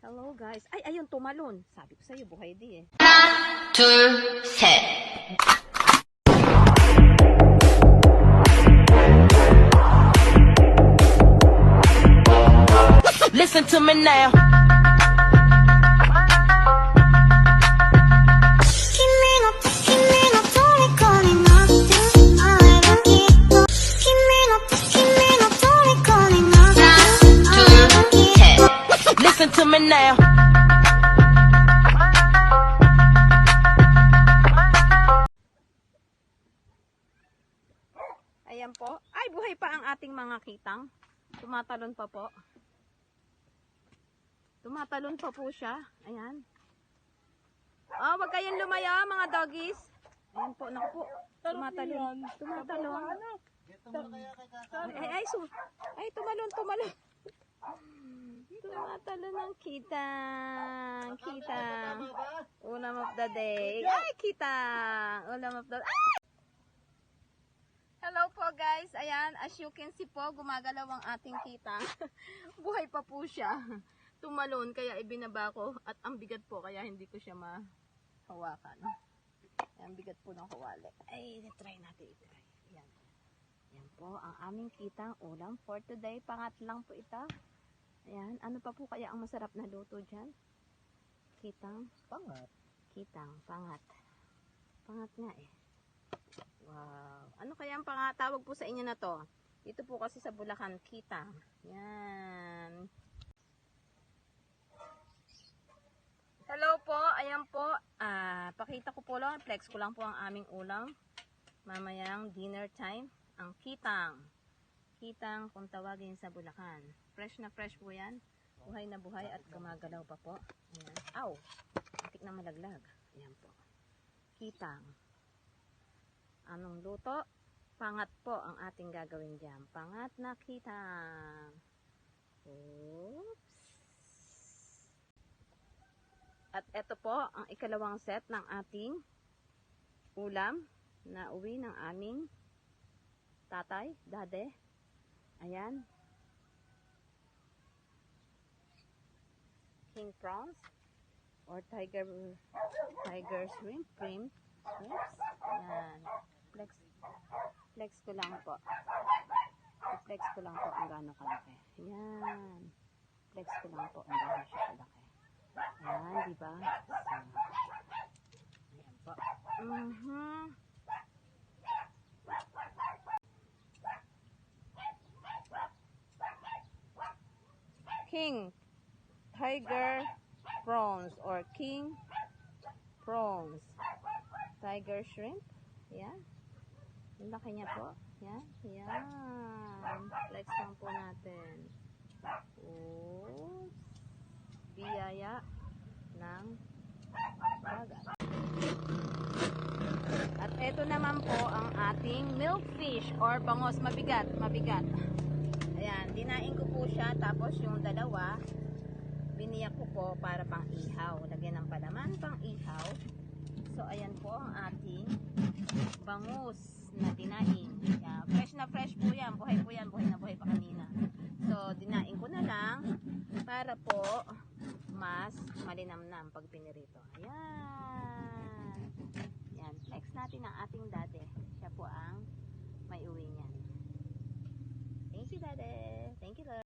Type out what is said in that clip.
Hello guys. Ay, ayun, tumalon. Sabi ko sa'yo, buhay di eh. 둘, 셋. Listen to me now. Listen to me now. Ayan po. Ay, buhay pa ang ating mga kitang. Tumatalon pa po. Tumatalon pa po siya. Ayan. Oh, wag kayong lumaya mga doggies. Ayan po, naku po. Tumatalon. Tumatalon. Ay, tumalon. Tumatalon ng kitang. Kitang. Ulam of the day. Ay, kitang. Ulam of the day. Ay! Hello po guys. Ayan, as you can see po, gumagalaw ang ating kitang. Buhay pa po siya. Tumalon, kaya ibinaba ko. At ang bigat po, kaya hindi ko siya mahawakan. Ayan, bigat po ng kawali. Ay, try natin i-try. Ayan. Ayan po, ang aming kitang ulam for today. Pangat lang po ito. Ayan, ano pa po kaya ang masarap na luto dyan? Kitang? Pangat. Kitang, pangat. Pangat nga eh. Wow. Ano kaya ang pangatawag po sa inyo na to? Dito po kasi sa Bulacan, kitang. Yan. Hello po, ayan po. Pakita ko po lang, flex ko lang po ang aming ulam. Mamayang dinner time. Ang kitang. Kitang kung tawagin sa Bulacan. Fresh na fresh po yan. Buhay na buhay at gumagalaw pa po. Ayan. Aw! Atik na malaglag. Ayan po. Kitang. Anong luto? Pangat po ang ating gagawin dyan. Pangat na kitang. Oops. At eto po ang ikalawang set ng ating ulam na uwi ng aming tatay, dade. Ayan. King prawns or tiger shrimp, shrimps. Ayan. Flex ko lang po. Flex ko lang po ang gaano kalaki. Ayan. Flex ko lang po ang gaano siya kalaki. Ayan, diba? So, ayan po. King tiger prawns or king prawns. Tiger shrimp. Ayan. Yung laki niya po. Yan. Yan. Flex lang po natin. Oops. Biyaya ng dagat. At ito naman po ang ating milkfish or bangos. Mabigat. Ayan. Dinain ko po siya. Tapos yung dalawa, biniyak ko po para pang ihaw. Lagyan ng palaman pang ihaw. So, ayan po ang ating bangus na dinaing. Yeah, fresh na fresh po yan. Buhay po yan. Buhay na buhay pa kanina. So, dinaing ko na lang para po mas malinamnam pag pinirito. Ayan. Yan. Flex natin ang ating dade. Siya po ang may uwi niyan. Thank you, dade. Thank you, Lord.